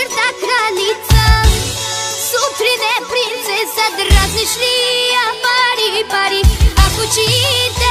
вечерта кралица, сутрин е принцеса, дразниш ли я пари, пари, ако очите